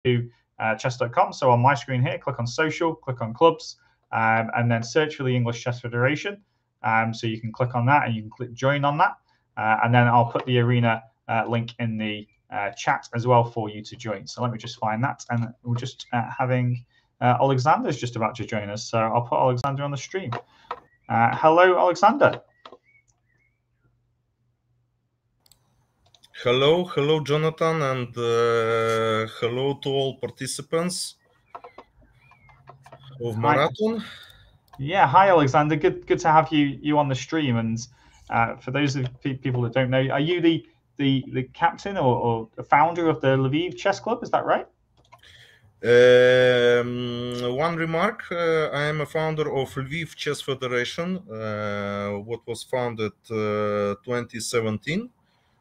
to chess.com. So on my screen here, click on social, click on clubs, and then search for the English Chess Federation. So you can click on that and you can click join on that. And then I'll put the arena link in the chat as well for you to join. So let me just find that. And we're just having Alexander's just about to join us. So I'll put Alexander on the stream. Hello, Alexander. Hello, Jonathan, and hello to all participants of Marathon. Yeah, hi, Alexander. Good to have you on the stream. And for those of people that don't know, are you the captain or the founder of the Lviv Chess Club? Is that right? One remark: I am a founder of Lviv Chess Federation, what was founded 2017.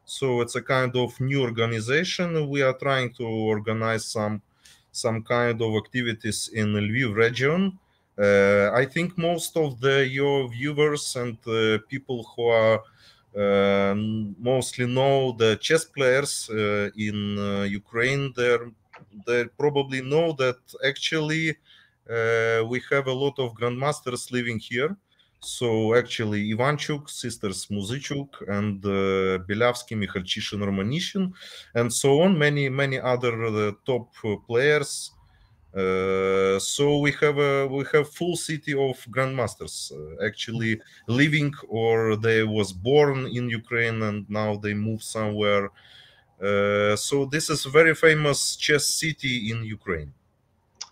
So it's a kind of new organization. We are trying to organize some kind of activities in the Lviv region. I think most of your viewers and people who are mostly know the chess players in Ukraine, they probably know that actually we have a lot of grandmasters living here. So actually Ivanchuk, sisters Muzichuk, and Belavsky, Mikhalchishin, Romanishin, and so on, many other top players. So we have full city of grandmasters actually living, or they was born in Ukraine and now they move somewhere. So this is a very famous chess city in Ukraine.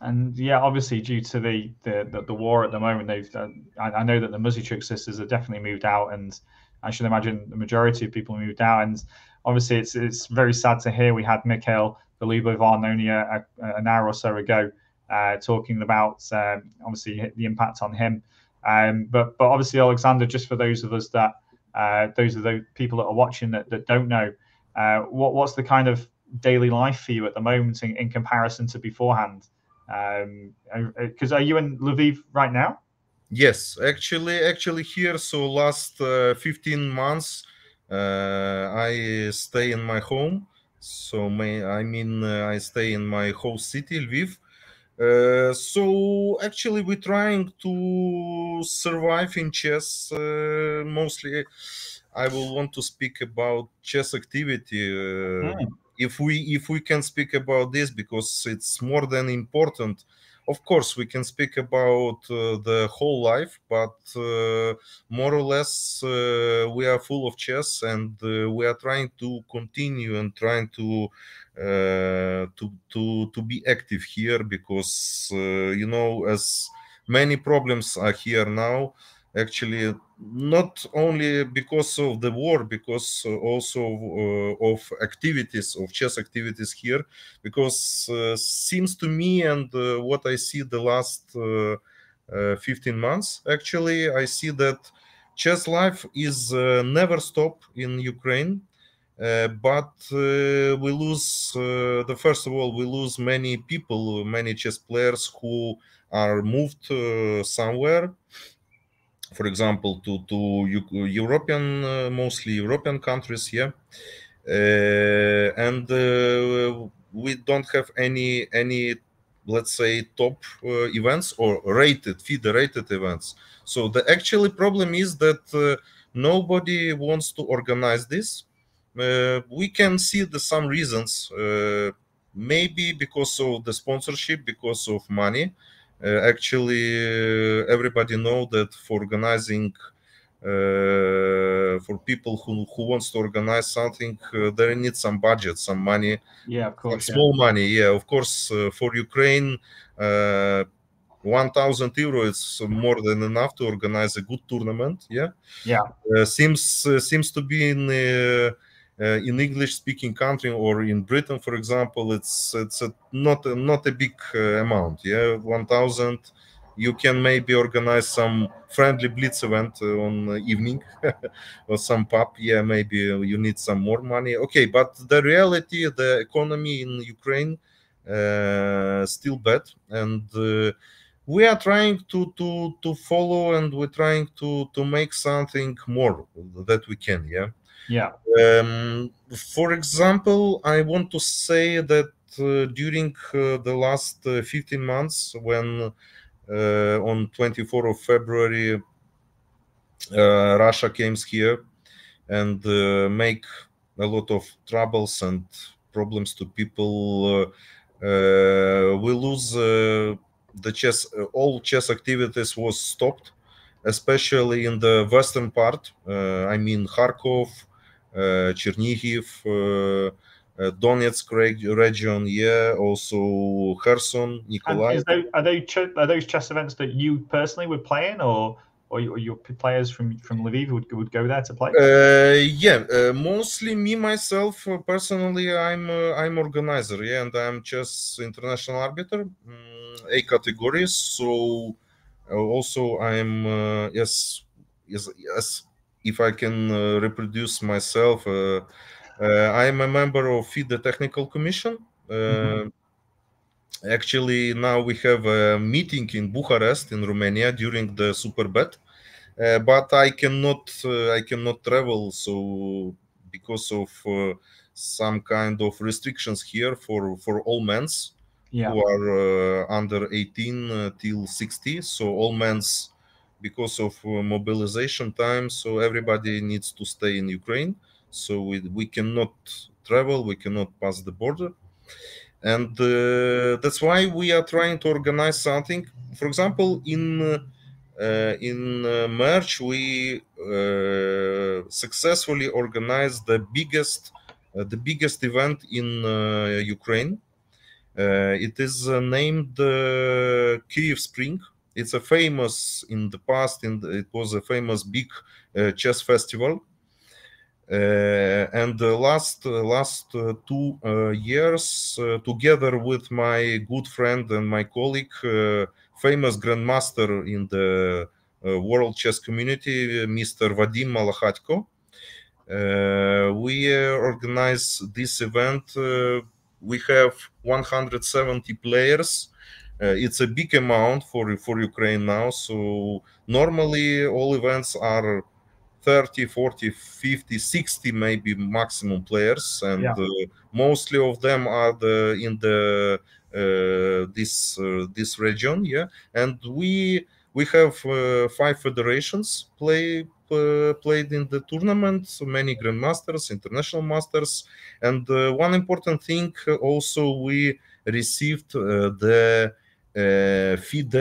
And yeah, obviously due to the war at the moment, I know that the Muzichuk sisters have definitely moved out, and I should imagine the majority of people moved out. And obviously, it's very sad to hear. We had Mikhail Golubov on only an hour or so ago, talking about obviously the impact on him. But obviously, Alexander, just for those of us that those are the people that are watching that don't know, what's the kind of daily life for you at the moment in comparison to beforehand? Because are you in Lviv right now? Yes, actually here. So last 15 months, I stay in my home. So I stay in my host city, Lviv. So actually, we're trying to survive in chess. Mostly, I will want to speak about chess activity. If we can speak about this, because it's more than important. Of course, we can speak about the whole life, but more or less we are full of chess, and we are trying to continue and trying to be active here, because as many problems are here now. Actually, not only because of the war, because also of activities, of chess activities here, because seems to me, and what I see the last 15 months, actually, I see that chess life is never stop in Ukraine. But we lose, first of all, we lose many people, many chess players who are moved somewhere, for example, to European, mostly European countries, yeah. And we don't have any, let's say, top events or federated events. So the actual problem is that nobody wants to organize this. We can see some reasons, maybe because of the sponsorship, because of money. Actually, everybody know that for organizing, for people who wants to organize something, there needs some budget, some money. Yeah, of course. Small money, yeah, of course. For Ukraine, 1,000 euro is more than enough to organize a good tournament. Yeah. Seems to be in English-speaking country, or in Britain, for example, it's not a big amount. Yeah, 1,000. You can maybe organize some friendly blitz event on evening or some pub. Yeah, maybe you need some more money. Okay, but the reality, the economy in Ukraine still bad, and we are trying to follow, and we're trying to make something more that we can. Yeah. Yeah. For example, I want to say that during the last 15 months, when on 24th of February, Russia came here and make a lot of troubles and problems to people. We lose the chess. All chess activities was stopped, especially in the western part. I mean Kharkov, Chernihiv, Donetsk region, yeah, also Kherson, And Nikolaev. are those chess events that you personally were playing, or your players from Lviv would go there to play? Yeah, mostly me myself personally. I'm organizer, yeah, and I'm chess international arbiter, A categories. So also I'm yes. If I can reproduce myself, I'm a member of FIDE Technical Commission. Actually, now we have a meeting in Bucharest, in Romania, during the Superbet. But I cannot travel, so because of some kind of restrictions here for all men's who are under 18 till 60. So all men's, because of mobilization time, so everybody needs to stay in Ukraine. So we cannot travel, we cannot pass the border, and that's why we are trying to organize something. For example, in March, we successfully organized the biggest event in Ukraine. It is named Kyiv Spring. It's a famous in the past. It was a famous big chess festival. And the last 2 years, together with my good friend and my colleague, famous grandmaster in the world chess community, Mr. Vadim Malakhatko, we organize this event. We have 170 players. It's a big amount for Ukraine now. So normally all events are 30, 40, 50, 60 maybe maximum players, and mostly of them are in the this region, yeah. And we have 5 federations played in the tournament, so many grandmasters, international masters, and one important thing also, we received the FIDE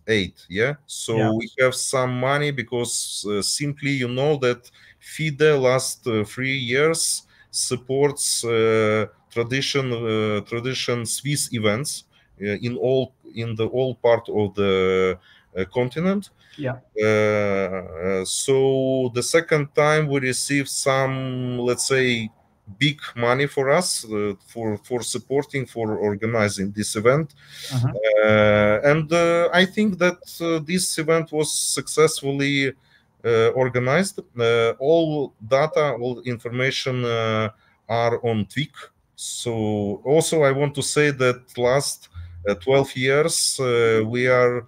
aid, yeah. So we have some money because simply you know that FIDE last 3 years supports tradition Swiss events in the all part of the continent. Yeah. So the second time we received some, let's say, big money for us for supporting, for organizing this event. And I think that this event was successfully organized. All data, all information are on Twig. So also I want to say that last 12 years we are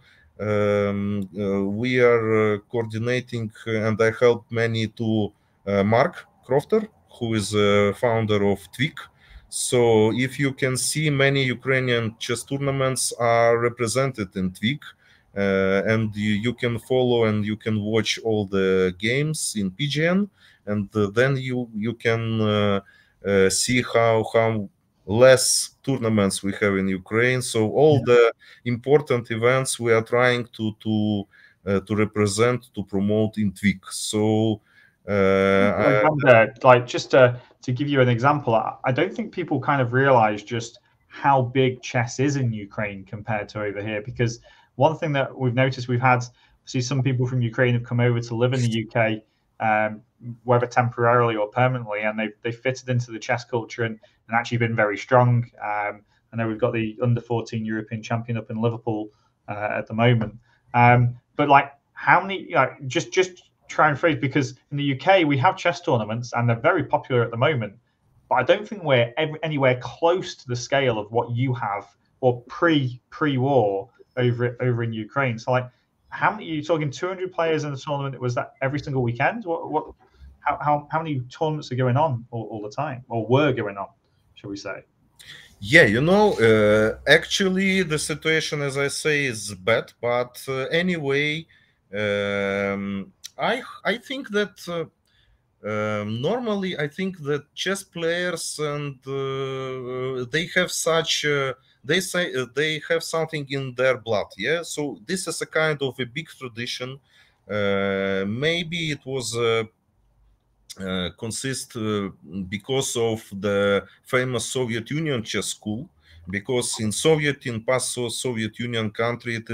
coordinating, and I help many to Mark Crofter, who is founder of Twig. So if you can see, many Ukrainian chess tournaments are represented in Twig, and you can follow and you can watch all the games in PGN, and then you can see how less tournaments we have in Ukraine. So all the important events we are trying to represent, to promote in Twig. So like just to give you an example, I don't think people kind of realize just how big chess is in Ukraine compared to over here. Because one thing that we've noticed, we've had, see, some people from Ukraine have come over to live in the UK, whether temporarily or permanently, and they fitted into the chess culture and actually been very strong. I know we've got the under 14 European champion up in Liverpool at the moment. But like, how many? Like, just try and phrase, because in the UK we have chess tournaments and they're very popular at the moment, but I don't think we're anywhere close to the scale of what you have, or pre-war over in Ukraine. So like, how many? Are you talking 200 players in the tournament? Was that every single weekend? How many tournaments are going on all the time, or were going on, shall we say? Yeah, actually the situation, as I say, is bad. But anyway, I think that normally I think that chess players and they have such they say they have something in their blood. Yeah, so this is a kind of a big tradition. Maybe it was. Consist because of the famous Soviet Union chess school. Because in past Soviet Union country, it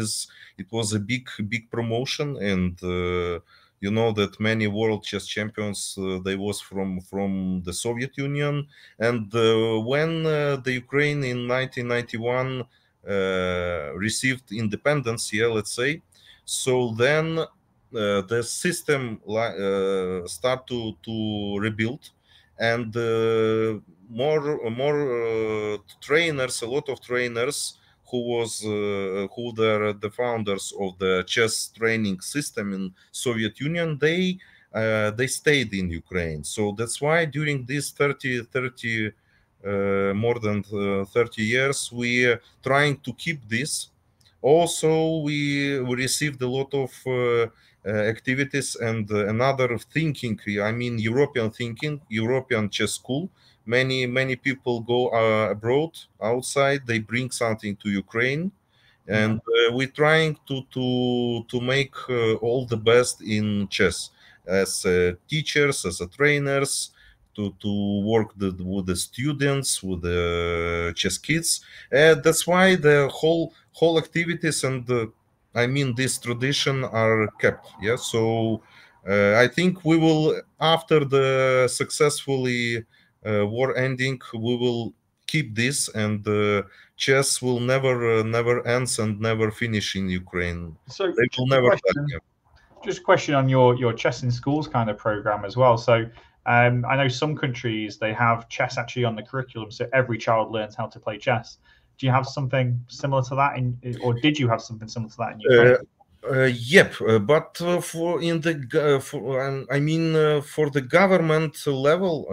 was a big promotion, and you know that many world chess champions they was from the Soviet Union. And when the Ukraine in 1991 received independence, yeah, let's say, so then the system start to rebuild, and more trainers, a lot of trainers who the founders of the chess training system in Soviet Union, they stayed in Ukraine. So that's why during these 30 more than 30 years we are trying to keep this. Also, we received a lot of activities and another thinking. I mean, European thinking, European chess school. Many people go abroad, outside. They bring something to Ukraine, and we're trying to make all the best in chess as teachers, as trainers, to work with the students, with the chess kids. That's why the whole activities and I mean this tradition are kept. Yeah, so I think we will, after the successfully war ending, we will keep this, and chess will never ends and never finish in Ukraine. So They will never die. just a question on your chess in schools kind of program as well. So I know some countries they have chess actually on the curriculum, so every child learns how to play chess. Do you have something similar to that or did you have something similar to that in Ukraine? Yep, but for in the for I mean for the government level,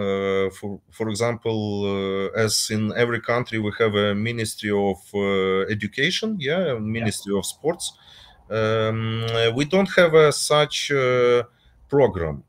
for example, as in every country we have a Ministry of Education, yeah, Ministry of Sports. We don't have a such program,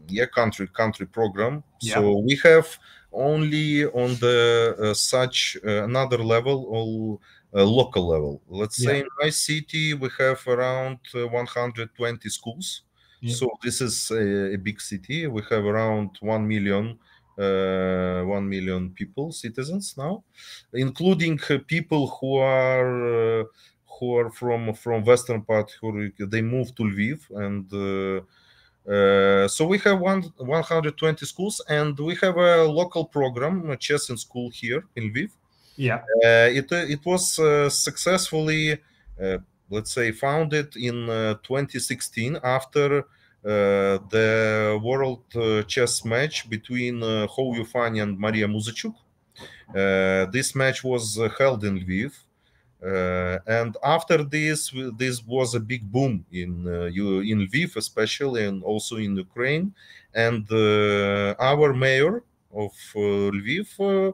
yeah, country program. So we have only on the such another level or local level. Let's say in my city we have around 120 schools. So this is a big city. We have around 1 million people, citizens now, including people who are from western part, they moved to Lviv, and so we have 120 schools, and we have a local program, a chess in school here in Lviv. Yeah. It was successfully, let's say, founded in 2016 after the world chess match between Hou Yufan and Maria Muzachuk. This match was held in Lviv. And after this was a big boom in Lviv, especially, and also in Ukraine. And our mayor of Lviv,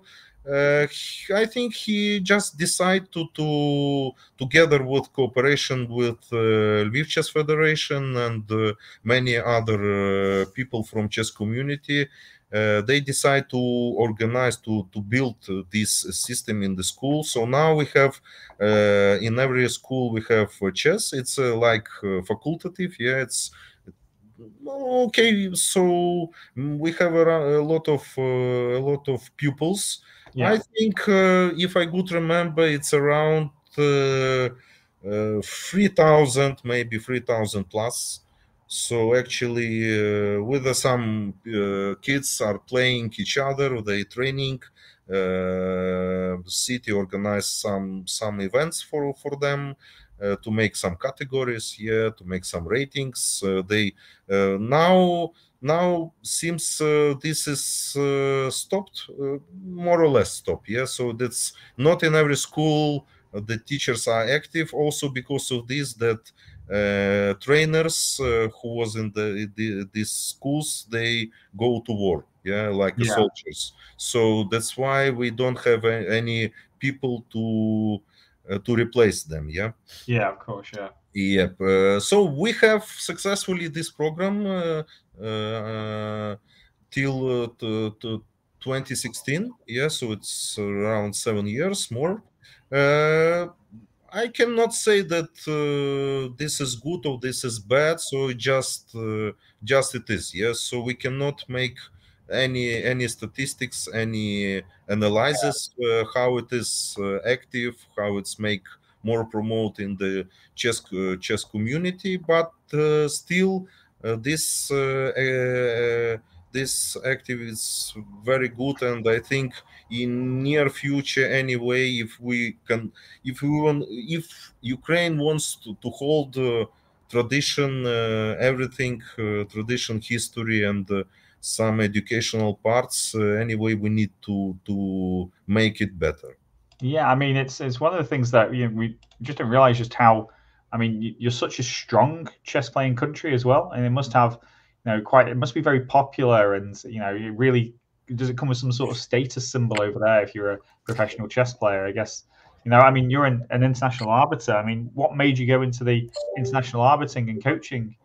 I think he just decided to together with cooperation with Lviv Chess Federation and many other people from chess community. They decide to organize to build this system in the school. So now we have in every school we have chess. It's like facultative. Yeah, it's okay. So we have a lot of pupils. I think if I could remember, it's around 3,000, maybe 3,000 plus. So actually, with some kids are playing each other, they training. The city organized some events for them to make some categories, yeah, to make some ratings. They now seems this is stopped, more or less stopped. Yeah, so that's not in every school. The teachers are active also because of this, that trainers who was in these schools, they go to war. yeah, like Yeah. soldiers. So that's why we don't have any people to replace them. Yeah. Yeah, of course. Yeah. Yep. So we have successfully this program till to 2016. Yeah, so it's around 7 years more. Uh, I cannot say that this is good or this is bad. So just it is. Yes. So we cannot make any statistics, any analysis how it is active, how it's make more promote in the chess community, but still this this active is very good, and I think in near future anyway, if Ukraine wants to hold tradition, everything, tradition, history, and some educational parts, anyway, we need to make it better. Yeah, I mean, it's one of the things that we just don't realize just how. I mean, you're such a strong chess playing country as well, and it must have, quite. It must be very popular, and it really does it come with some sort of status symbol over there if you're a professional chess player. I guess I mean, you're an international arbiter. I mean, what made you go into the international arbitering and coaching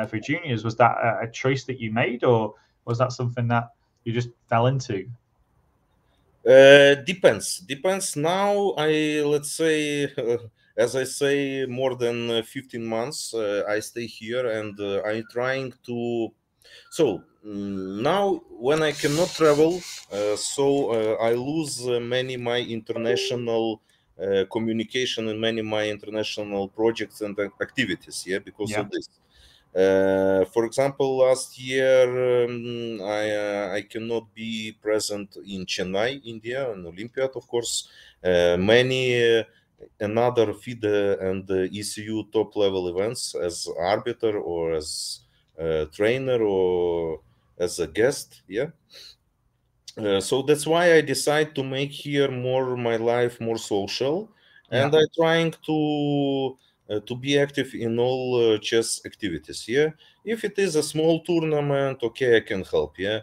for juniors? Was that a choice that you made, or was that something that you just fell into? Depends. Now I, let's say, as I say, more than 15 months I stay here, and I trying to. So now when I cannot travel, I lose many my international communication and many my international projects and activities. Yeah, because Yeah, of this. For example, last year I cannot be present in Chennai, India, and Olympiad, of course. Many another FIDE and ECU top level events as arbiter or as trainer or as a guest. Yeah. So that's why I decide to make here more my life more social, yeah, and I trying to be active in all chess activities. Yeah, if it is a small tournament, okay, I can help. Yeah,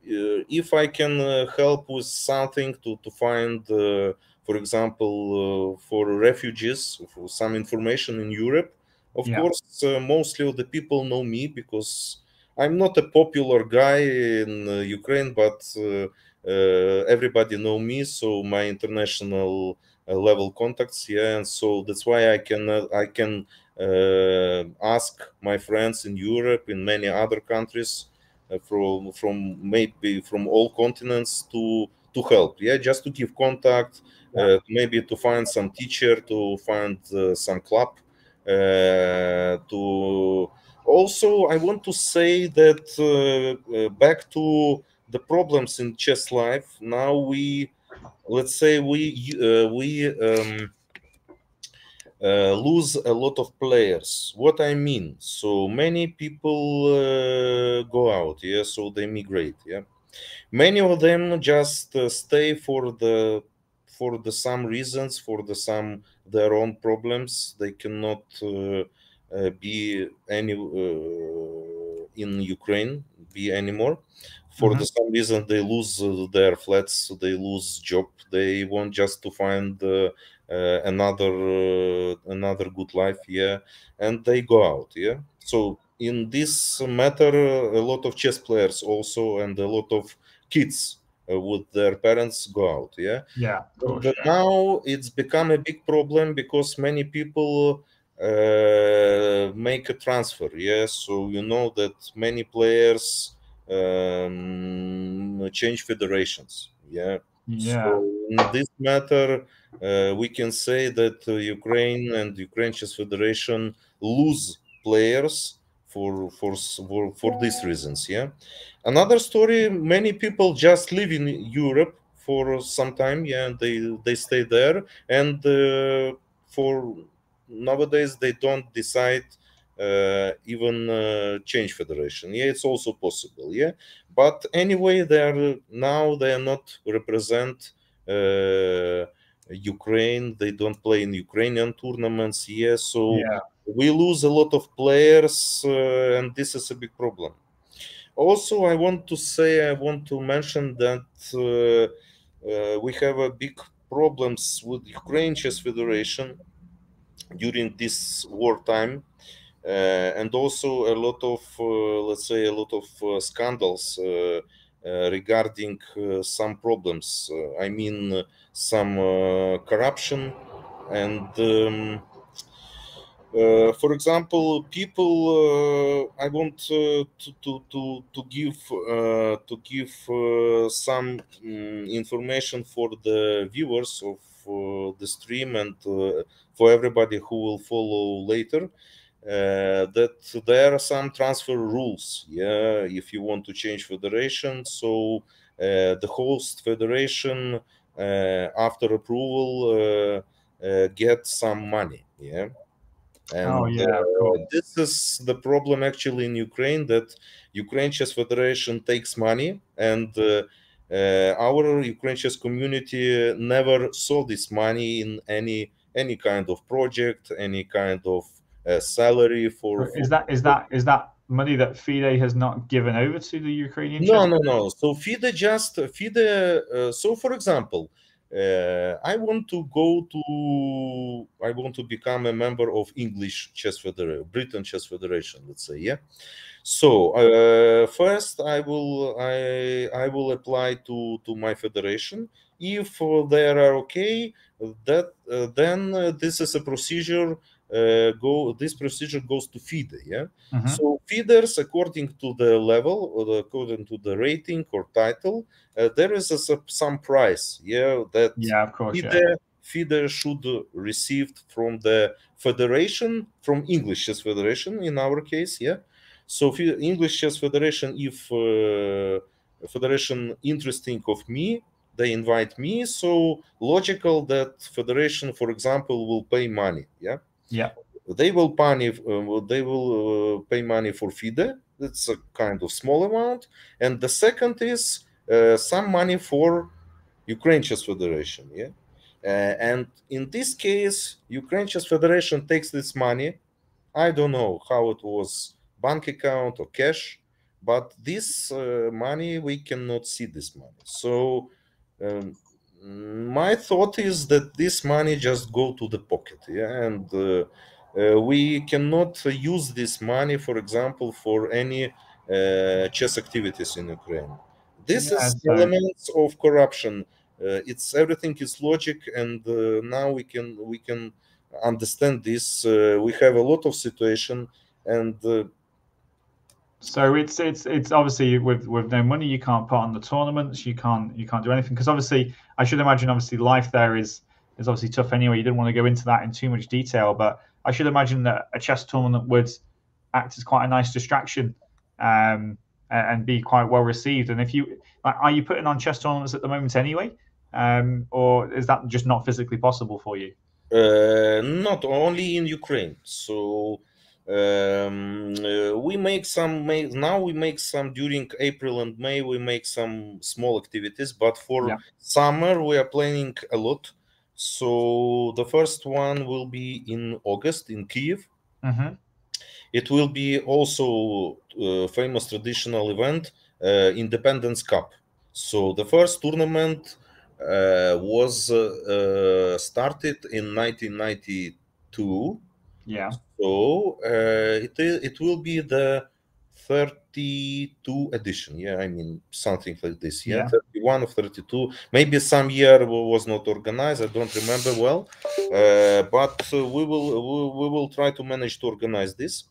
if I can help with something to find, for example, for refugees, for some information in Europe, of yeah. course, mostly of the people know me because I'm not a popular guy in Ukraine, but everybody know me, so my international level contacts, yeah, and so that's why I can ask my friends in Europe, in many other countries, from maybe from all continents to help, yeah, just to give contact, maybe to find some teacher, to find some club, to also, I want to say that back to the problems in chess life. Now let's say, we lose a lot of players. What I mean? So many people go out. Yeah, so they migrate. Yeah, many of them just stay for the some reasons, for the some their own problems. They cannot be any in Ukraine be anymore. For the Hmm. some reason they lose their flats, they lose job, they want just to find another good life, yeah, and they go out, yeah. So in this matter, a lot of chess players also and a lot of kids with their parents go out, yeah. Yeah, of And course. Yeah. now it's become a big problem because many people make a transfer. Yeah, so you know that many players change federations. Yeah, Yeah. so in this matter, we can say that Ukraine and Ukraine Chess Federation lose players for these reasons. Yeah, another story: many people just live in Europe for some time, yeah, and they stay there, and for nowadays they don't decide even change federation. Yeah, it's also possible. Yeah, but anyway, they are not represent Ukraine. They don't play in Ukrainian tournaments. Yeah, so Yeah. we lose a lot of players, and this is a big problem. Also, I want to mention that we have a big problems with Ukraine Chess Federation during this wartime, and also a lot of, let's say, a lot of scandals regarding some problems. I mean, some corruption and. For example, people. I want to give some information for the viewers of the stream and for everybody who will follow later. That there are some transfer rules. Yeah, if you want to change federation, so the host federation after approval get some money. Yeah. And yeah, of course. this is the problem actually in Ukraine, that Ukraine Chess Federation takes money, and our Ukraine chess community never saw this money in any kind of project, any kind of salary for. Is that money that FIDE has not given over to the Ukrainian No, chess? no. So FIDE. So, for example, I want to become a member of English Chess Federation, Britain Chess Federation, let's say, yeah. So first, I will apply to my federation. If they are okay, that then this is a procedure. This procedure goes to FIDE, yeah. Mm-hmm. So feeders, according to the level or according to the rating or title, there is some price, yeah, that Yeah, of course. feeder should receive from the federation, from English Chess Federation in our case, yeah. So English Chess Federation, if federation interesting of me, they invite me. So logical that federation, for example, will pay money, yeah. Yeah. They will pay money for FIDE. That's a kind of small amount, and the second is some money for Ukraine Chess Federation. Yeah, and in this case, Ukraine Chess Federation takes this money. I don't know how it was, bank account or cash, but this money, we cannot see this money. So my thought is that this money just go to the pocket, yeah, and we cannot use this money, for example, for any chess activities in Ukraine. This is elements of corruption. It's everything is logic, and now we can understand this. We have a lot of situation, and so it's obviously with no money you can't put on the tournaments, you can't do anything, because obviously I should imagine obviously life there is obviously tough anyway. You didn't want to go into that in too much detail, but I should imagine that a chess tournament would act as quite a nice distraction, and be quite well received. And if you are you putting on chess tournaments at the moment anyway, or is that just not physically possible for you? Not only in Ukraine. So we make some now we make some during April and May, we make some small activities, but for summer we are planning a lot. So the first one will be in August in Kiev. Mm-hmm. It will be also a famous traditional event, Independence Cup. So the first tournament was started in 1992. Yeah. So it will be the 32 edition. Yeah, I mean something like this. Yeah, 31 of 32. Maybe some year was not organized. I don't remember well, but we will try to manage to organize this.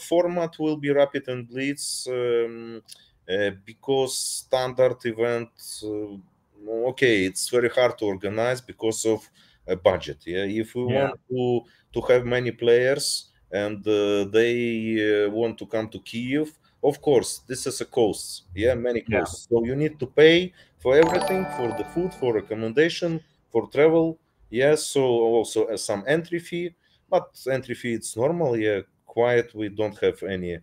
Format will be rapid and blitz, because standard event. Okay, it's very hard to organize because of a budget. Yeah, if we want to have many players and they want to come to Kiev, of course this is a cost. Yeah, many costs. So you need to pay for everything, for the food, for accommodation, for travel. Yes, so also some entry fee, but entry fee it's normal. Yeah, quiet. We don't have any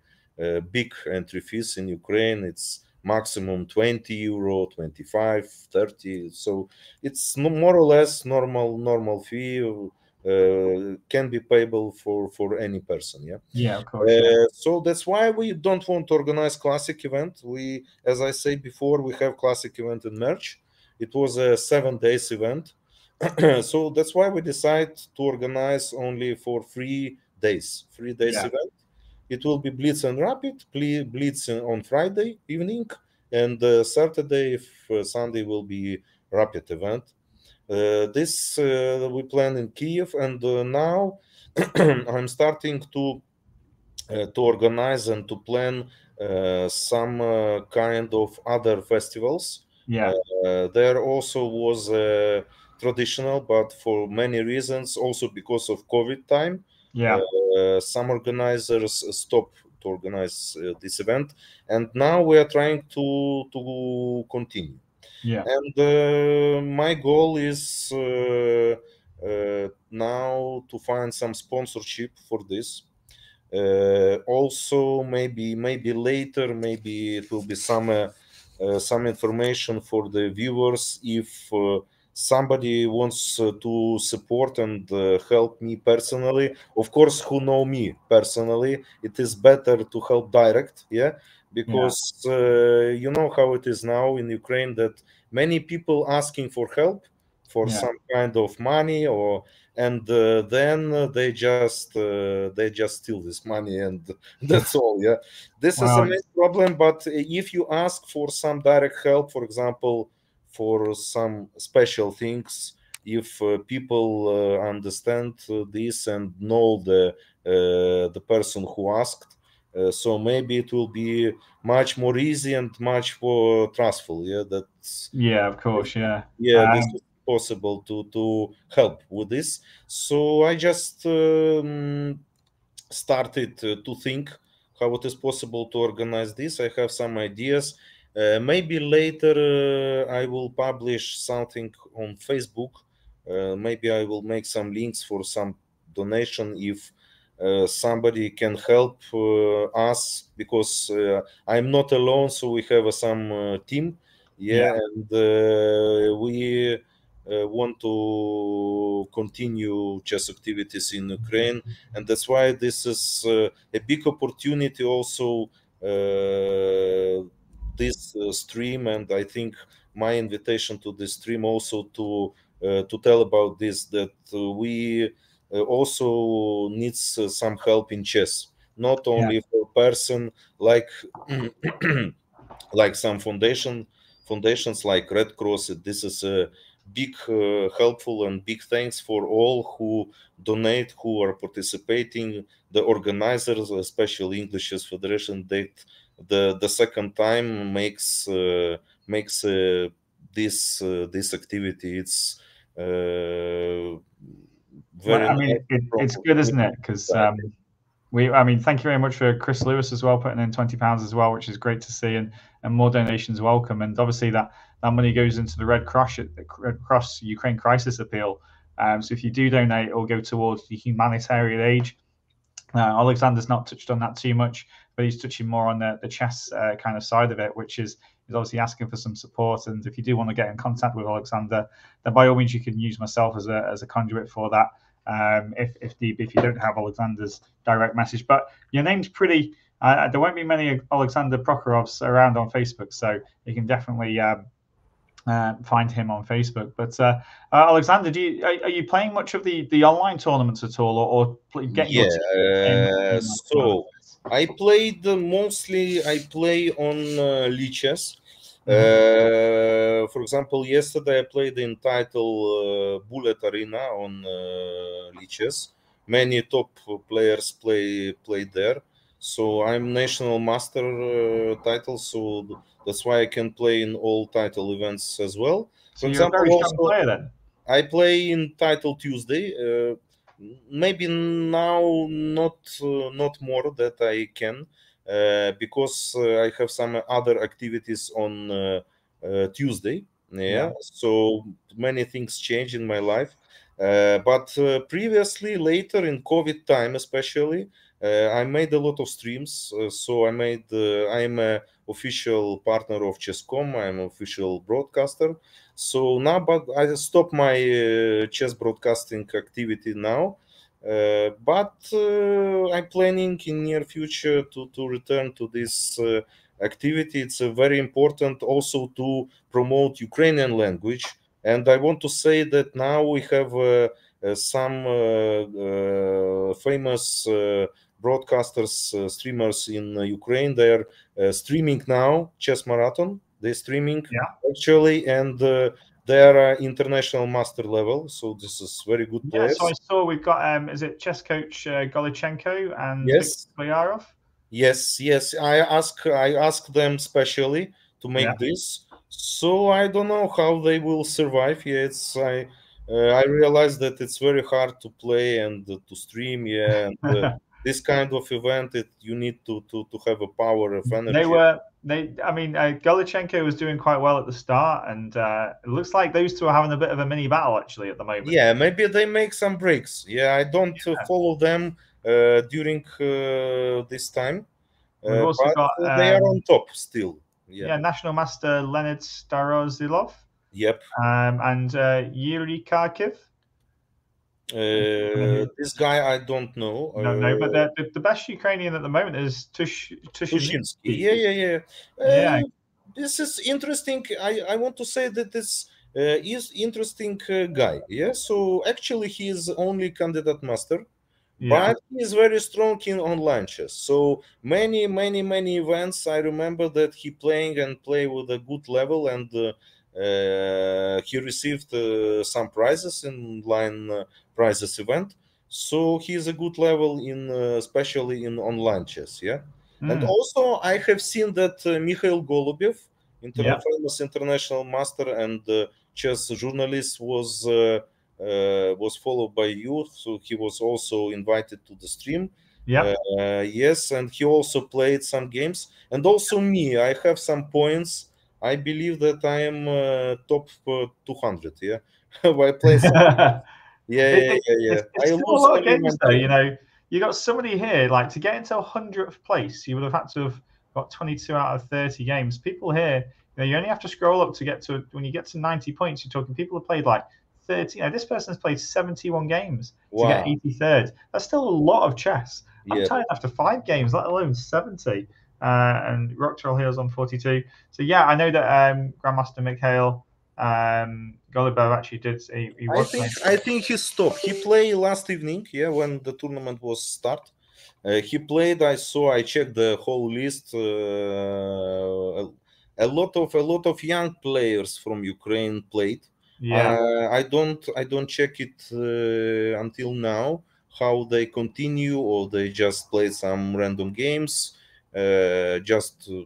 big entry fees in Ukraine. It's maximum 20 euro, 25, 30. So it's more or less normal fee. can be payable for any person. Yeah, of course. Yeah. So that's why we don't want to organize classic event. We, as I say before, we have classic event in March. It was a 7 days event. So that's why we decide to organize only for 3 days, 3 days Yeah. event. It will be Blitz and Rapid, Blitz on Friday evening, and Saturday, if Sunday, will be Rapid event. This we plan in Kiev, and now I'm starting to organize and to plan some kind of other festivals. Yeah. There also was traditional, but for many reasons, also because of COVID time, Yeah. some organizers stopped to organize this event, and now we are trying to continue. Yeah. And my goal is now to find some sponsorship for this. Also, maybe later, maybe it will be some information for the viewers if somebody wants to support and help me personally. Of course, who know me personally, it is better to help direct, yeah, Yeah. because you know how it is now in Ukraine, that many people asking for help for Yeah. some kind of money, or and then they just steal this money, and that's all. Yeah, this is a Well, main problem. But if you ask for some direct help, for example, for some special things, if people understand this and know the person who asked, so maybe it will be much more easy and much more trustful. Yeah, that's yeah, of course. Yeah. yeah, this is possible to help with this. So I just started to think how it is possible to organize this. I have some ideas. Maybe later I will publish something on Facebook. Maybe I will make some links for some donation if somebody can help us, because I'm not alone. So we have some team, Yeah. yeah, and we want to continue chess activities in Ukraine, and that's why this is a big opportunity also, this stream, and I think my invitation to this stream also to tell about this, that we also needs some help in chess, not Yeah. only for person like like some foundations like Red Cross. This is a big helpful, and big thanks for all who donate, who are participating, the organizers, especially English Chess Federation, that the second time makes this activity. It's Well, very I nice mean, it's from good, isn't it? community Because side. I mean, thank you very much for Chris Lewis as well, putting in £20 as well, which is great to see, and more donations welcome. And obviously that money goes into the Red Cross Ukraine Crisis Appeal. So if you do donate, it will go towards the humanitarian aid. Alexander's not touched on that too much, but he's touching more on the chess kind of side of it, which is obviously asking for some support. And if you do want to get in contact with Alexander, then by all means you can use myself as a conduit for that. If you don't have Alexander's direct message, but your name's pretty. There won't be many Alexandr Prokhorovs around on Facebook, so you can definitely find him on Facebook. But Alexander, are you playing much of the online tournaments at all, or getting your team playing much of the Yeah, online tournaments? so I played mostly. I play on Lichess. Mhm. For example, yesterday I played in title Bullet Arena on Lichess. Many top players played there. So I'm national master title. So that's why I can play in all title events as well. For So you're a example, very strong also player then. I play in Title Tuesday. Maybe now not more that I can, because I have some other activities on Tuesday. Yeah, Yeah. so many things change in my life. But previously, later in COVID time, especially, I made a lot of streams. So I am a official partner of Chess.com. I'm an official broadcaster. So now, but I stopped my chess broadcasting activity now. But I'm planning in near future to return to this activity. It's very important also to promote Ukrainian language. And I want to say that now we have some famous broadcasters, streamers in Ukraine. They're streaming now Chess Marathon. They're streaming actually, and they are international master level. So this is very good players. So I saw we've got is it chess coach Golichenko and Yes. Viktor Boyarov? Yes. I ask them specially to make this. So I don't know how they will survive. Yeah, I realize that it's very hard to play and to stream. Yeah, and this kind of event, you need to have a power of energy. Golichenko was doing quite well at the start, and it looks like those two are having a bit of a mini battle actually at the moment. Yeah, maybe they make some breaks. Yeah, I don't follow them during this time. We've also got they are on top still. Yeah, National Master Leonid Starozilov. Yep. And Yuri Kharkiv. This guy I don't know. No, but the best Ukrainian at the moment is Tushinsky. Yeah. This is interesting. I want to say that this is interesting guy. Yeah. So actually, he is only candidate master. But he is very strong in online chess. So many events. I remember that he playing and play with a good level, and he received some prizes in online prizes event. So he is a good level in especially in online chess. Yeah. And also I have seen that Mikhail Golubev, famous international master and chess journalist, was followed by you, so he was also invited to the stream. Yes, and he also played some games, and also me. I have some points. I believe that I am top 200. Yeah, I play some. Yeah. It's still a lot of games, though. You know, you got somebody here like to get into 100th place. You would have had to have got 22 out of 30 games. People here, you only have to scroll up to get to when you get to 90 points. You're talking people have played like 30. This person's played 71 games to get 83rd. That's still a lot of chess. I'm tired after 5 games, let alone 70. And Rocktroll here is on 42. So yeah, I know that Grandmaster Mikhail Golubev actually did. I think he stopped. He played last evening. Yeah, when the tournament was start. He played. I checked the whole list. A lot of young players from Ukraine played. I don't check it until now how they continue, or they just play some random games just to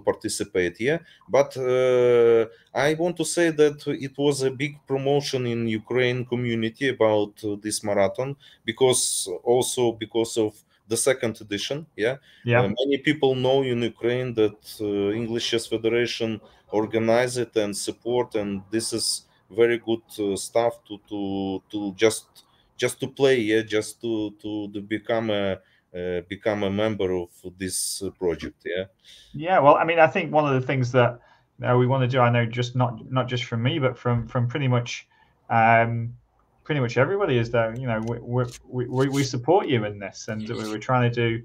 participate. Yeah, but I want to say that it was a big promotion in Ukraine community about this marathon, because of the second edition. Many people know in Ukraine that English Chess Federation organize it and support, and this is very good stuff to just to play, just to become a member of this project. Well, I mean, I think one of the things that we want to do, I know, just not just from me, but from pretty much everybody, is that we support you in this, and we're trying to do.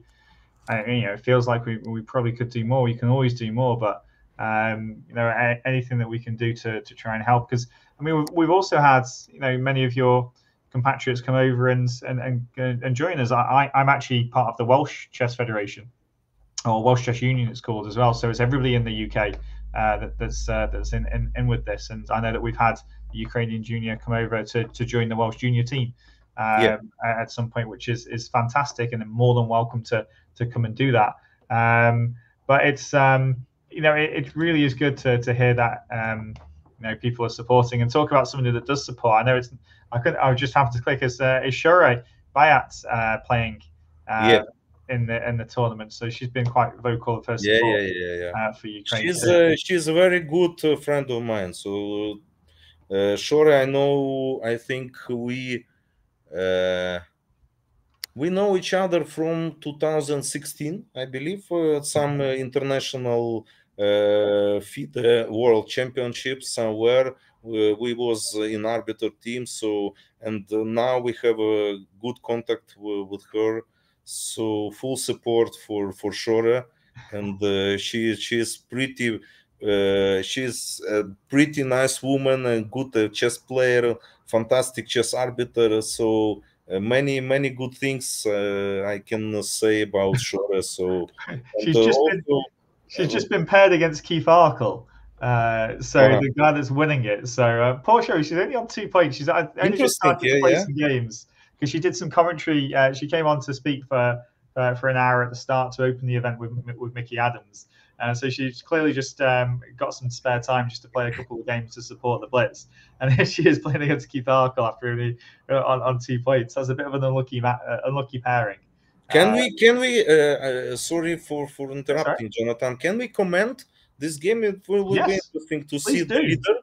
It feels like we probably could do more. We can always do more, but anything that we can do to try and help, because I mean we've also had many of your compatriots come over and join us. I'm actually part of the Welsh Chess Federation, or Welsh Chess Union it's called as well. So it's everybody in the UK that's in with this, and I know that we've had a Ukrainian junior come over to join the Welsh junior team at some point, which is fantastic, and more than welcome to come and do that. But it's it really is good to hear that people are supporting, and talk about somebody that does support. I know I would just have to click is Shure Bayat playing in the tournament, so she's been quite vocal of her support for Ukraine. She's a very good friend of mine. So Shure, I know. I think we we know each other from 2016, I believe, some international FIDE World Championships somewhere. We was in arbiter team, so and now we have a good contact with her. So full support for Shore, and she's pretty. She's a pretty nice woman and good chess player, fantastic chess arbiter. So many good things I can say about Shore. So and She's also just been paired against Keith Arkle. So the guy that's winning it. So poor Shore, she's only on 2 points. She's only just interesting. started to play some games because she did some commentary. She came on to speak for an hour at the start to open the event with Mickey Adams. So she's clearly just got some spare time just to play a couple of games to support the Blitz. And here she is playing against Keith Arkle after on 2 points. That's a bit of an unlucky pairing. Can we sorry for interrupting, Jonathan. Can we comment this game? It will be interesting to see the leader,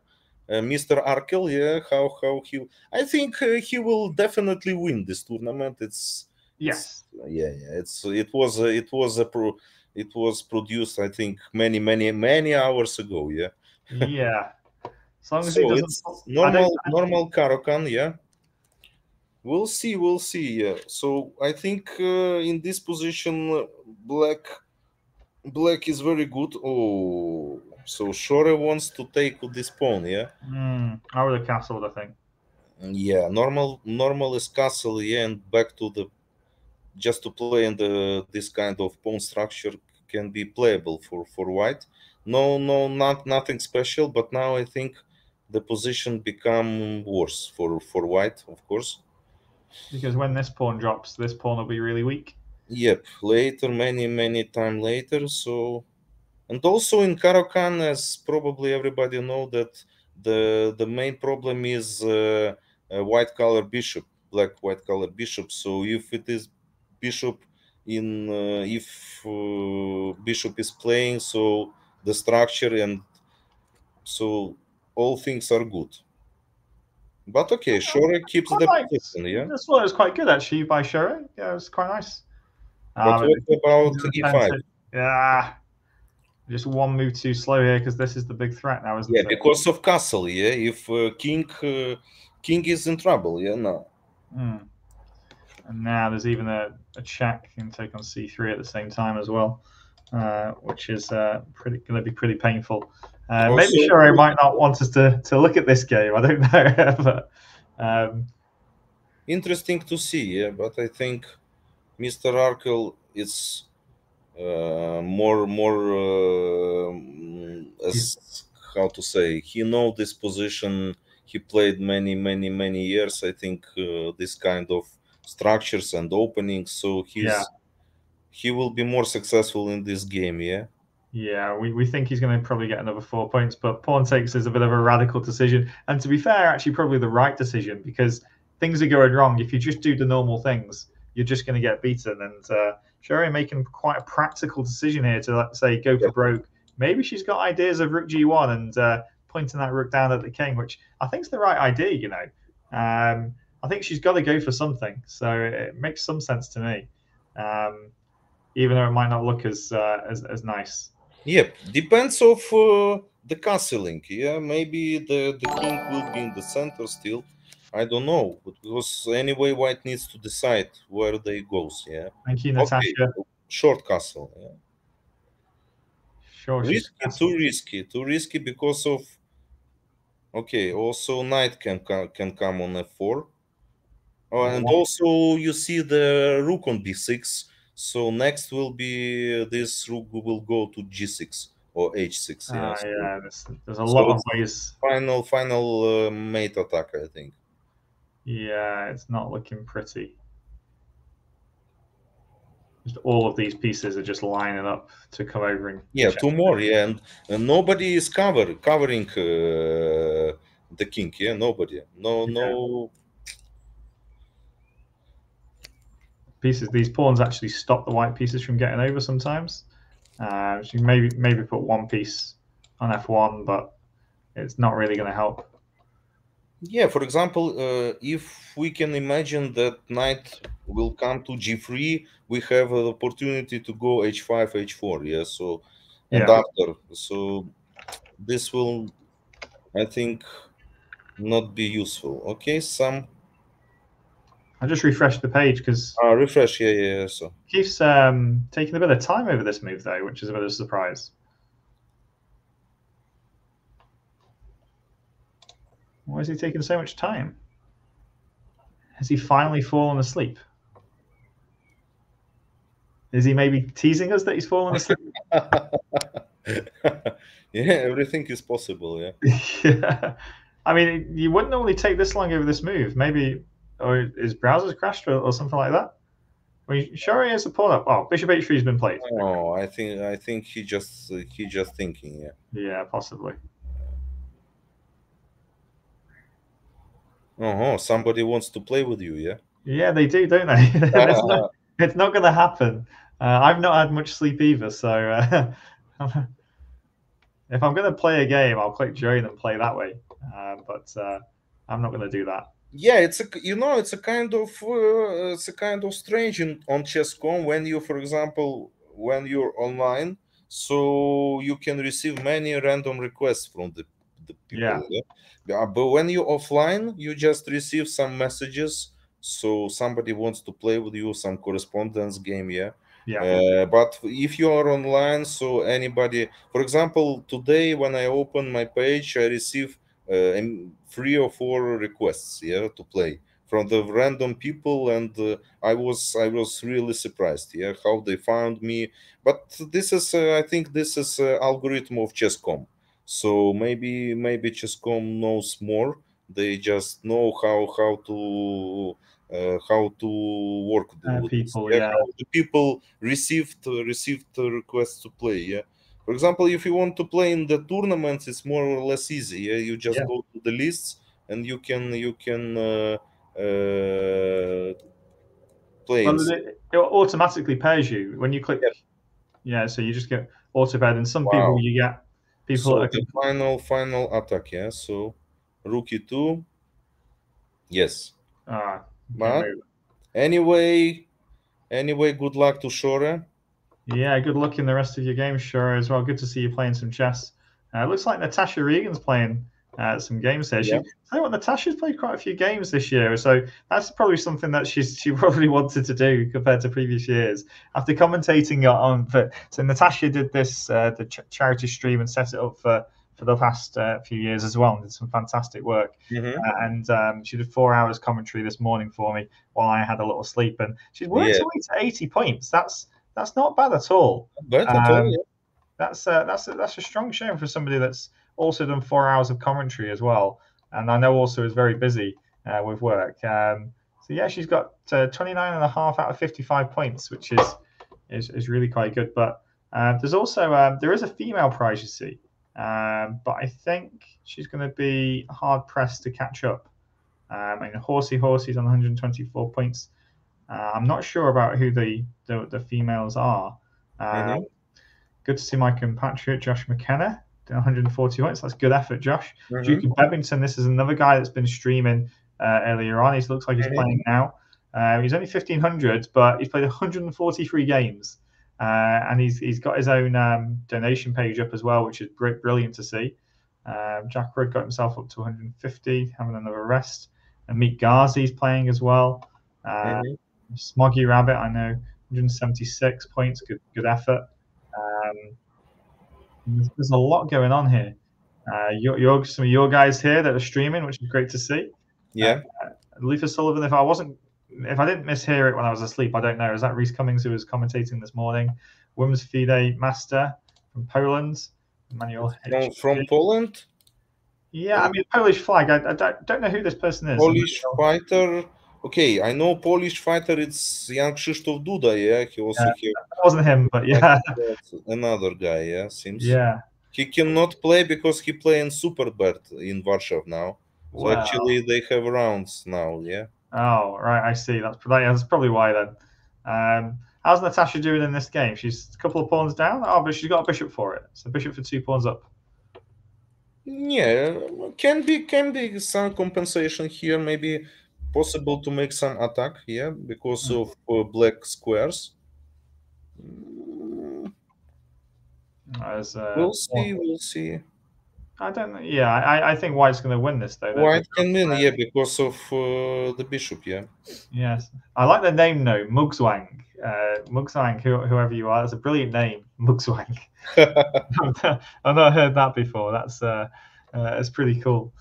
Mr. Arkle. Yeah, how he. I think he will definitely win this tournament. It was produced, I think, many hours ago. Yeah. Yeah. As long as so he doesn't. It's normal Caro-Kann. Yeah. We'll see. Yeah. So I think in this position, black is very good. Oh, so Shore wants to take this pawn. Yeah. I would have castled, I think. Yeah. Normal is castle. Yeah, and back to the just to play in this kind of pawn structure can be playable for white. Nothing special. But now I think the position become worse for white, of course. Because when this pawn drops, this pawn will be really weak. Yep, later, many time later. So, and also in Caro-Kann, as probably everybody know, that the main problem is a white color bishop, black white color bishop. So if it is bishop in if bishop is playing, so the structure and so all things are good. But okay, Shore keeps the position, yeah? This one was quite good, actually, by Shore. Yeah, it was quite nice. But what about e5? Yeah. Just one move too slow here, because this is the big threat now, isn't it? Yeah, because of castle, yeah? If king is in trouble, yeah, now. And now there's even a check and take on c3 at the same time as well, which is going to be pretty painful. Maybe Shore might not want us to look at this game. I don't know. But, interesting to see, yeah. But I think Mr. Arkle is more as how to say, he know this position. He played many years. I think this kind of structures and openings. So he will be more successful in this game, yeah. Yeah, we think he's going to probably get another 4 points, but pawn takes is a bit of a radical decision. And to be fair, actually probably the right decision, because things are going wrong. If you just do the normal things, you're just going to get beaten. And Shore making quite a practical decision here to, let's say, go for broke. Maybe she's got ideas of rook g1 and pointing that rook down at the king, which I think is the right idea, you know. I think she's got to go for something. So it makes some sense to me, even though it might not look as nice. Yep, depends of the castling. Yeah, maybe the king will be in the center still. I don't know, because anyway, white needs to decide where they goes. Yeah. Thank you, Natasha. Okay. Short castle. Yeah. Sure. Too risky because of. Okay, also knight can come on f4. Oh, and also you see the rook on b6. So next will be this rook will go to g6 or h6. Yeah, yeah, there's a lot of ways. Final mate attack, I think. Yeah, it's not looking pretty. Just all of these pieces are just lining up to come over and two more. Yeah, and nobody is covering the king. Yeah, nobody. No. Pieces. These pawns actually stop the white pieces from getting over sometimes. So you maybe put one piece on f1, but it's not really going to help. Yeah, for example, if we can imagine that knight will come to g3, we have an opportunity to go h5, h4. Yeah. So, and after, so this will, I think, not be useful. Okay. I just refreshed the page because Refresh. Yeah. So keeps taking a bit of time over this move though, which is a bit of a surprise. Why is he taking so much time? Has he finally fallen asleep? Is he maybe teasing us that he's fallen asleep? yeah, everything is possible. Yeah. Yeah. I mean, you wouldn't normally take this long over this move. Maybe, or his browser's crashed or something like that. I mean, sure he has a pawn up. Oh, bishop h3 has been played. Oh, I think he just thinking. Yeah. Yeah, possibly. Oh, somebody wants to play with you. Yeah. Yeah, they do, don't they? It's not going to happen. I've not had much sleep either, so if I'm going to play a game, I'll click join and play that way. But I'm not going to do that. Yeah, it's a kind of strange on chess.com when you, for example, when you're online, so you can receive many random requests from the people. Yeah. But when you're offline, you just receive some messages. So somebody wants to play with you, some correspondence game. Yeah. But if you are online, so anybody, for example, today when I open my page, I receive 3 or 4 requests, yeah, to play from the random people, and I was really surprised, yeah, how they found me. But this is, I think, this is algorithm of chess.com. So maybe chess.com knows more. They just know how to work with people, this, yeah, how the people received requests to play, yeah. For example, if you want to play in the tournaments, it's more or less easy. Yeah, you just go to the lists and you can play. Well, it automatically pairs you when you click. Yeah, so you just get auto paired, and some people you get people. So the final attack. Yeah, so rook e2. Yes. But anyway, good luck to Shore. Yeah, good luck in the rest of your games, Shore, as well. Good to see you playing some chess. It looks like Natasha Regan's playing some games there. Yeah. I know what, Natasha's played quite a few games this year, so that's probably something that she probably wanted to do compared to previous years. After commentating on, so Natasha did this the charity stream and set it up for the past few years as well, and did some fantastic work. And she did 4 hours commentary this morning for me while I had a little sleep, and she's worked her way to 80 points. That's not bad at all. That's a strong showing for somebody that's also done 4 hours of commentary as well, and I know also is very busy with work. So yeah, she's got 29.5 out of 55 points, which is really quite good. But there's also there is a female prize, you see, but I think she's going to be hard pressed to catch up. And Horsey's on 124 points. I'm not sure about who the females are. Good to see my compatriot Josh McKenna doing 140 points. That's good effort, Josh. Duke of Bevington, this is another guy that's been streaming earlier on. He looks like he's playing now. He's only 1,500, but he's played 143 games. And he's got his own donation page up as well, which is brilliant to see. Jack Rudd got himself up to 150, having another rest. And Meet Ghazi's playing as well. Smoggy Rabbit, I know, 176 points. Good effort. There's a lot going on here. Some of your guys here that are streaming, which is great to see. Yeah. Luther Sullivan, if I didn't mishear it when I was asleep, I don't know. Is that Reese Cummings who was commentating this morning? Women's FIDE Master from Poland. Emmanuel from Poland? Yeah, I mean, Polish flag. I don't know who this person is. Polish fighter. Okay, I know Polish fighter. It's Jan Krzysztof Duda. Yeah, he also here. That wasn't him, but yeah, another guy. Yeah, seems. Yeah. He cannot play because he play in Superbet in Warsaw now. So actually, they have rounds now. Yeah. Oh, right. I see. That's probably why then. How's Natasha doing in this game? She's a couple of pawns down. Oh, but she's got a bishop for it. So bishop for 2 pawns up. Yeah, can be some compensation here. Maybe Possible to make some attack, yeah, because of black squares. As We'll see. We'll see. I don't know. Yeah, I think White's going to win this though. White can win, yeah, because of the bishop, yeah. Yes, I like the name though, Mugswang. Mugswang, whoever you are, that's a brilliant name, Mugswang. I've not heard that before. That's pretty cool.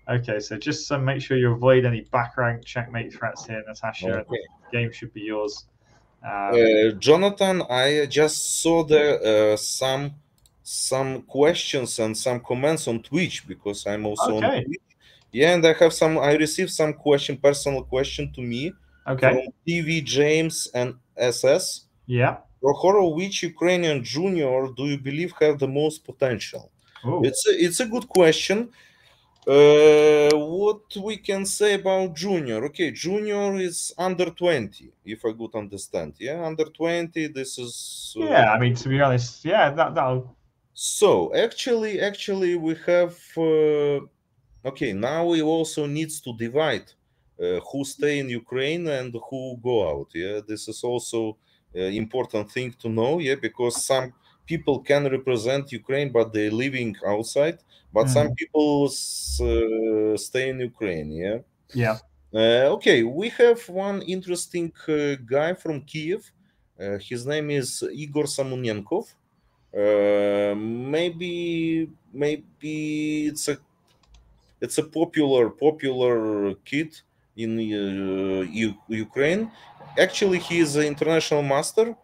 Okay, so just so make sure you avoid any back rank checkmate threats here, Natasha. Okay. The game should be yours. Jonathan, I just saw the some questions and some comments on Twitch because I'm also on Twitch. Yeah, and I received some personal question to me from TV James and SS. Yeah. Prohorov, which Ukrainian junior do you believe have the most potential? Ooh. It's a good question. What we can say about junior? Okay, junior is under 20, if I could understand. Yeah, under 20. This is. Yeah, I mean, to be honest, yeah, that'll. So actually, we have. Okay, now we also needs to divide who stay in Ukraine and who go out. Yeah, this is also important thing to know. Yeah, because some people can represent Ukraine, but they're living outside. But some people stay in Ukraine. Yeah. Yeah. Okay, we have one interesting guy from Kiev. His name is Igor Samunenkov. Maybe it's a popular kid in Ukraine. Actually, he is an international master,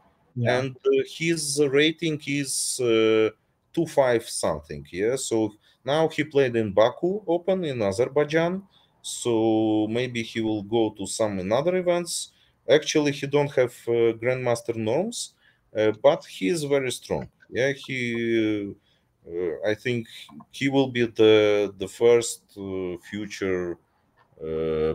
and his rating is 2.5 something. Yeah, so now he played in Baku Open in Azerbaijan. So maybe he will go to some other events. Actually, he don't have grandmaster norms, but he is very strong. Yeah, I think he will be the first future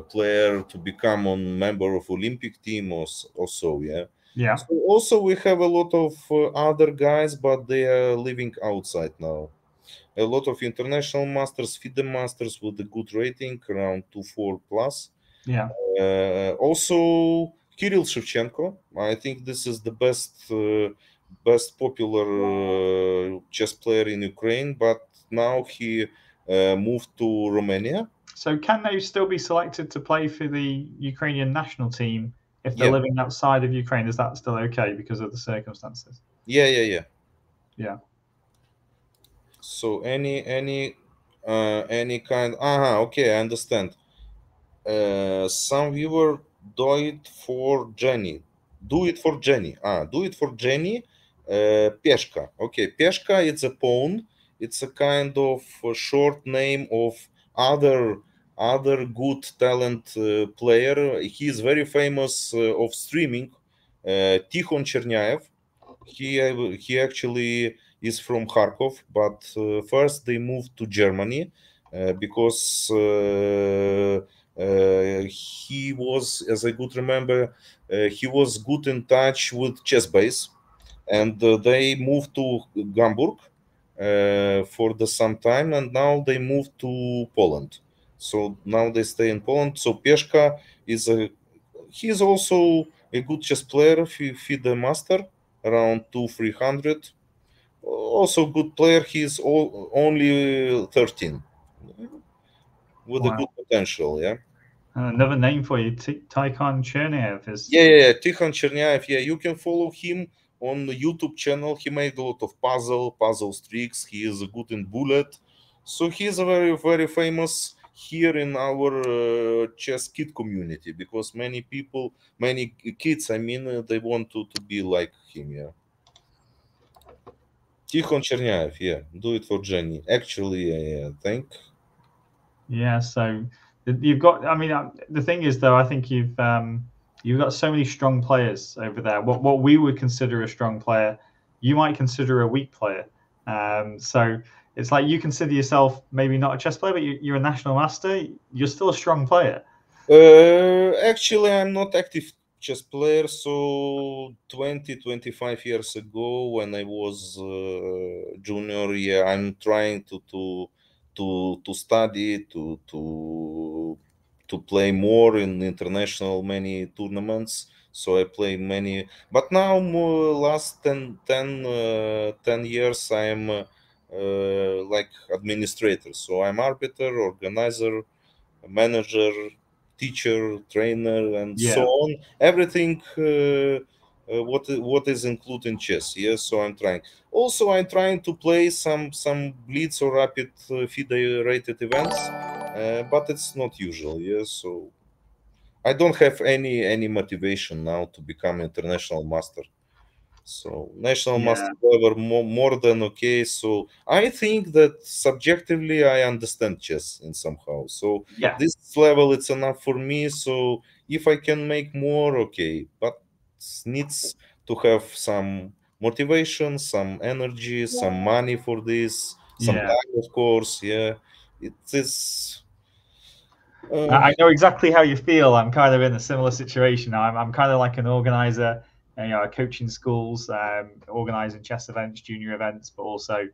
player to become a member of Olympic team or so. Yeah. Yeah. So also we have a lot of other guys, but they are living outside now. A lot of international masters, FIDE masters with a good rating, around 2.4 plus. Yeah. Also, Kirill Shevchenko. I think this is the best popular chess player in Ukraine, but now he moved to Romania. So can they still be selected to play for the Ukrainian national team if they're living outside of Ukraine? Is that still okay because of the circumstances? Yeah. Yeah. So any kind. Okay, I understand. Some viewer do it for Jenny. Do it for Jenny. Do it for Jenny. Peshka. Okay, Peshka. It's a pawn. It's a kind of a short name of other good talent player. He is very famous of streaming. Tikhon Chernyaev. He actually is from Kharkov, but first they moved to Germany because he was, as I could remember, he was good in touch with Chessbase, and they moved to Hamburg for some time, and now they moved to Poland. So now they stay in Poland. So Peshka he's also a good chess player, FIDE master, around 2-300. Also good player. He's only 13 with a good potential. Yeah. Another name for you, Tikhon Chernyaev is. Yeah. Tikhon Chernyaev. Yeah, you can follow him on the YouTube channel. He made a lot of puzzle tricks. He is good in bullet. So he's a very famous here in our chess kid community because many kids, I mean, they want to be like him. Yeah. Tikhon Chernyaev. Yeah, do it for Jenny. Actually, I think. Yeah. So you've got. I mean, the thing is, though, I think you've got so many strong players over there. What we would consider a strong player, you might consider a weak player. So it's like you consider yourself maybe not a chess player, but you're a national master. You're still a strong player. Actually, I'm not active chess player. So 25 years ago, when I was junior, yeah, I'm trying to study to to play more in international many tournaments. So I play many, but now last 10 years I am like administrator. So I'm arbiter, organizer, manager, teacher, trainer, and so Yeah. on. Everything what is included in chess. Yes, so I'm trying. Also, I'm trying to play some blitz or rapid federated events, but it's not usual. Yes, so I don't have any motivation now to become international master. So national Yeah. master level more than okay. So I think that subjectively I understand chess in somehow. So Yeah. this level it's enough for me. So if I can make more, okay, but needs to have some motivation, some energy, some money for this, some Yeah. time, of course. Yeah, it is. I know exactly how you feel. I'm kind of in a similar situation now. I'm kind of like an organizer, coaching schools, organizing chess events, junior events, but also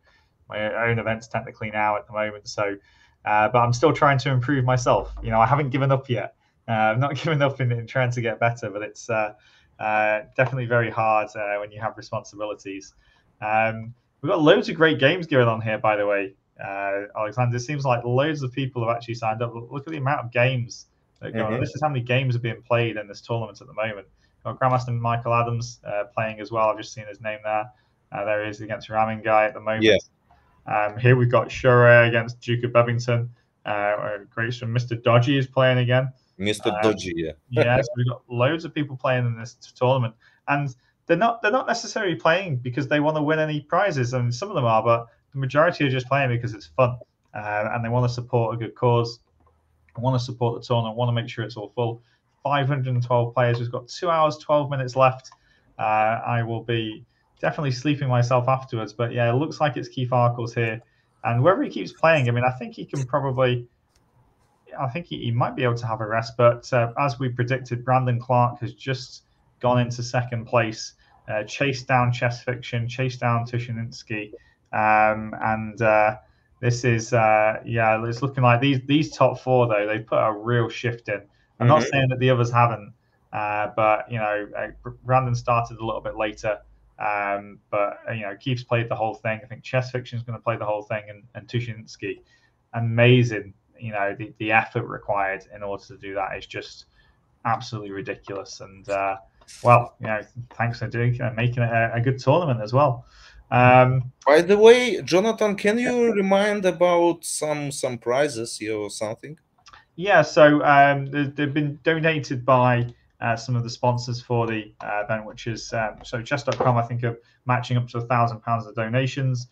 my own events technically now at the moment. So, but I'm still trying to improve myself. I haven't given up yet. I'm not giving up in trying to get better, but it's definitely very hard when you have responsibilities. We've got loads of great games going on here, by the way. Alexander, it seems like loads of people have actually signed up. Look at the amount of games that go on. This is how many games are being played in this tournament at the moment. Got Grandmaster Michael Adams playing as well. I've just seen his name there. There he is against Ramin Guy at the moment. Yeah. Here we've got Shure against Duke of Bevington. Great from Mr. Dodgy is playing again. Mr. Dodgy, yeah. Yes, we've got loads of people playing in this tournament, and they're not necessarily playing because they want to win any prizes. And some of them are, but the majority are just playing because it's fun, and they want to support a good cause, want to support the tournament, want to make sure it's all full. 512 players. We've got 2 hours, 12 minutes left. I will be definitely sleeping myself afterwards, but yeah, it looks like it's Keith Arkles here, and wherever he keeps playing, I mean, I think he can probably. I think he might be able to have a rest, but as we predicted, Brandon Clark has just gone into second place, chased down Chess Fiction, chased down Tushininski, and this is it's looking like these top four though they've put a real shift in. I'm not saying that the others haven't, but Brandon started a little bit later. But Keith's played the whole thing. I think Chess Fiction is going to play the whole thing, and Tushininski, amazing. The effort required in order to do that is just absolutely ridiculous. And thanks for making it a good tournament as well. By the way, Jonathan, can you remind about some prizes here or something? Yeah, so they've been donated by some of the sponsors for the event, which is so chess.com, I think, are matching up to £1,000 of donations.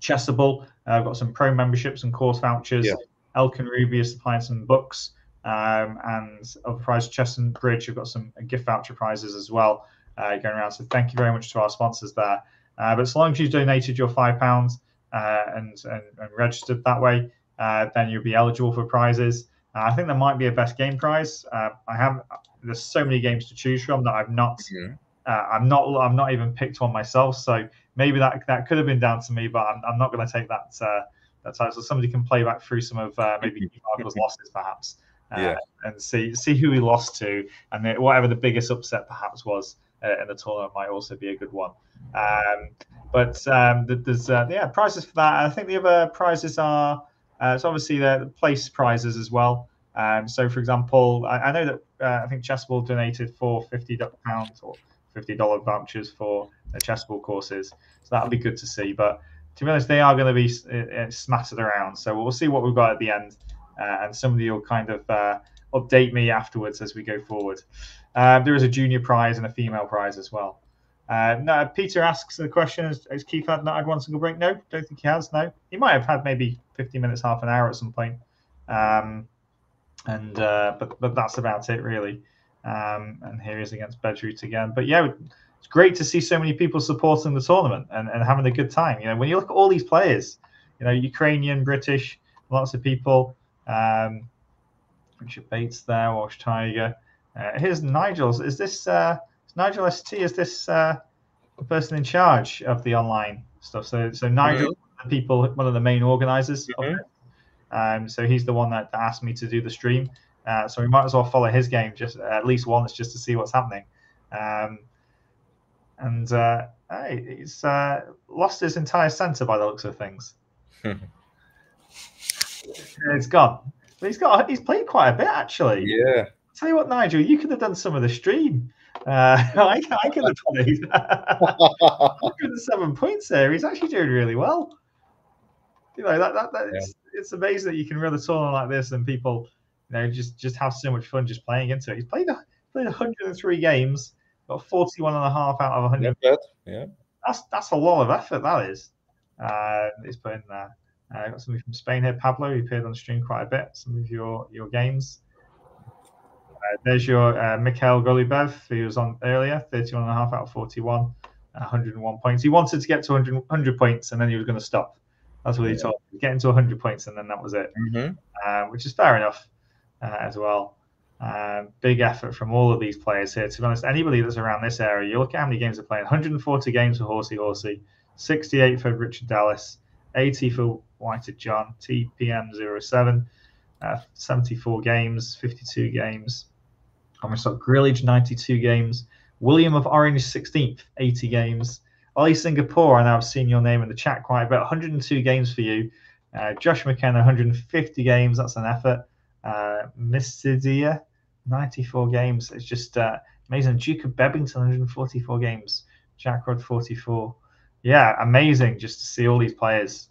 Chessable, I've got some pro memberships and course vouchers. Yeah. Elk and Ruby is supplying some books, and other prizes. Chess and Bridge, have got some gift voucher prizes as well going around. So thank you very much to our sponsors there. But as long as you've donated your £5 and registered that way, then you'll be eligible for prizes. I think there might be a best game prize. There's so many games to choose from that I've not. I'm not even picked one myself, so maybe that could have been down to me, but I'm not going to take that title. So somebody can play back through some of maybe Keith Arkles' losses, perhaps, and see who he lost to, and whatever the biggest upset perhaps was in the tournament might also be a good one. But there's prizes for that. I think the other prizes are it's obviously the place prizes as well. So, for example, I know that I think Chessable donated for £50 or $50 vouchers for the Chessable courses, so that'll be good to see. But to be honest, they are going to be smattered around, so we'll see what we've got at the end, and somebody will kind of update me afterwards as we go forward. There is a junior prize and a female prize as well. No, Peter asks the question: Has Keith not had one single break? No, don't think he has. No, he might have had maybe 15 minutes, half an hour at some point. But that's about it really. And here he is against Bedroot again. But yeah, it's great to see so many people supporting the tournament and having a good time. When you look at all these players, Ukrainian, British, lots of people. Richard Bates there, Wash Tiger. Here's Nigel. Is this Nigel ST? Is this the person in charge of the online stuff? So Nigel, one of the main organizers of it. So he's the one that asked me to do the stream. So we might as well follow his game just at least once, just to see what's happening. Hey, he's lost his entire center by the looks of things. It's gone. But he's played quite a bit, actually. Yeah. Tell you what, Nigel, you could have done some of the stream. I could have played. 107 points there. He's actually doing really well. You know, it's amazing that you can run a tournament like this and people, you know, just have so much fun just playing into it. He's played 103 games, got 41 and a half out of 100. Yeah. That's a lot of effort, that is. He's put in there. Got somebody from Spain here, Pablo. He appeared on the stream quite a bit. Some of your games. There's your Mikhail Golubev, who was on earlier, 31 and a half out of 41, 101 points. He wanted to get to 100 points, and then he was going to stop. That's what he told me. Getting to 100 points, and then that was it, which is fair enough as well. Big effort from all of these players here. To be honest, anybody that's around this area, you look at how many games they're playing. 140 games for Horsey, 68 for Richard Dallas, 80 for Whited John, TPM07, 74 games, 52 games. Armstrong Grillage, 92 games. William of Orange, 16th, 80 games. Ollie Singapore, I know I've seen your name in the chat quite a bit, 102 games for you. Josh McKenna, 150 games. That's an effort. Mystidia, 94 games. It's just amazing. Duke of Bebbington, 144 games. Jack Rod, 44. Yeah, amazing just to see all these players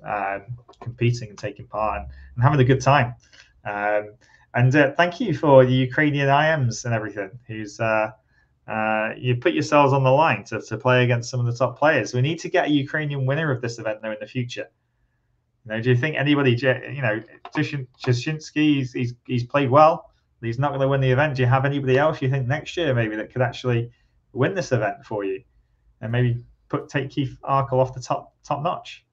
competing and taking part and having a good time. And thank you for the Ukrainian IMs and everything. Who's you put yourselves on the line to play against some of the top players. We need to get a Ukrainian winner of this event though in the future. You know, do you think anybody? You know, Cheshinsky, he's played well. He's not going to win the event. Do you have anybody else you think next year maybe that could actually win this event for you, and maybe take Keith Arkle off the top notch?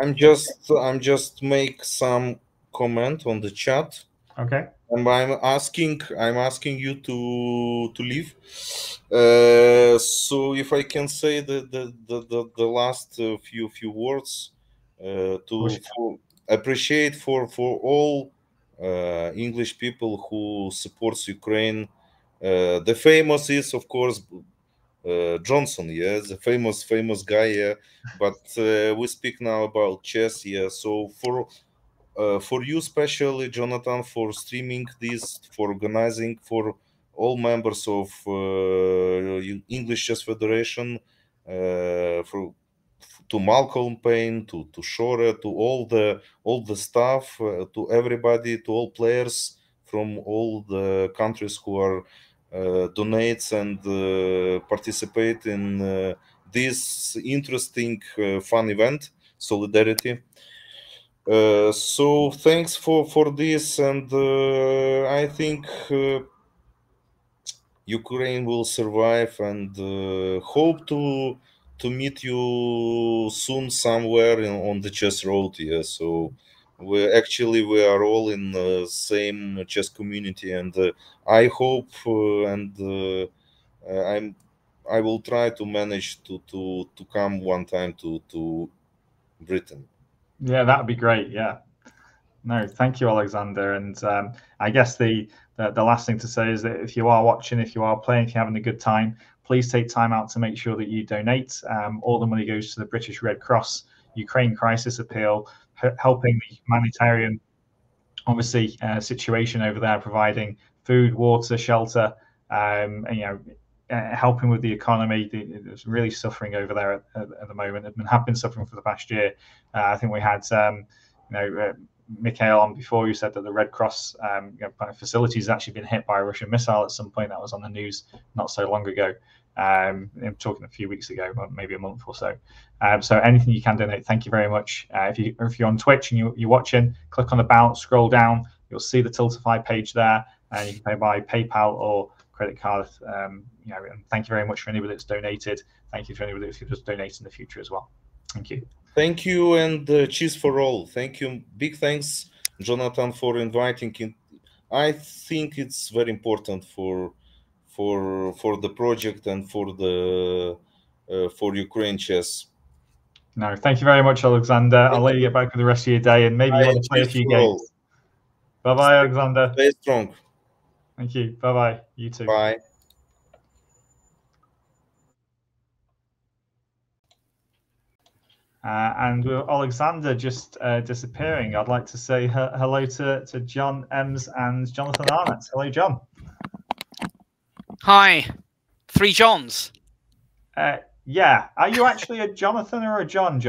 I'm just make some comment on the chat. Okay. And I'm asking you to leave. So if I can say the last few words to appreciate for all English people who supports Ukraine. The famous is of course Johnson, the famous guy, but we speak now about chess, so for you especially, Jonathan, for streaming this, for organizing, for all members of English Chess Federation, to Malcolm Payne, to Shore, to all the staff, to everybody, to all players from all the countries who are donates and participate in this interesting fun event, Solidarity. So thanks for this, and I think Ukraine will survive, and hope to meet you soon somewhere on the chess road. So we are all in the same chess community, and I hope I will try to manage to come one time to Britain. Yeah, that'd be great. Yeah. No, thank you, Alexander. And I guess the last thing to say is that if you are watching, if you are playing, if you're having a good time, please take time out to make sure that you donate. All the money goes to the British Red Cross Ukraine Crisis Appeal, helping the humanitarian, obviously, situation over there, providing food, water, shelter, and, helping with the economy. It's really suffering over there at the moment, and have been suffering for the past year. I think we had, Mikhail on before, you said that the Red Cross facility has actually been hit by a Russian missile at some point. That was on the news not so long ago. I'm talking a few weeks ago, maybe a month or so. So anything you can donate, thank you very much. If you're on Twitch and you're watching, click on the bell, scroll down, you'll see the Tiltify page there, and you can pay by PayPal or credit card. And thank you very much for anybody that's donated. Thank you for anybody that's just donate in the future as well. Thank you. Thank you, and cheers for all. Thank you. Big thanks, Jonathan, for inviting in. I think it's very important for the project and for Ukraine chess. No, thank you very much, Alexander. I'll let you get back with the rest of your day, and maybe you want to play a few games. Bye-bye, Alexander. Stay strong. Thank you. Bye-bye. You too. Bye. And with Alexander just disappearing, I'd like to say hello to John Ems and Jonathan Arnott. Hello, John. Hi. 3 Johns. Yeah. Are you actually a Jonathan or a John?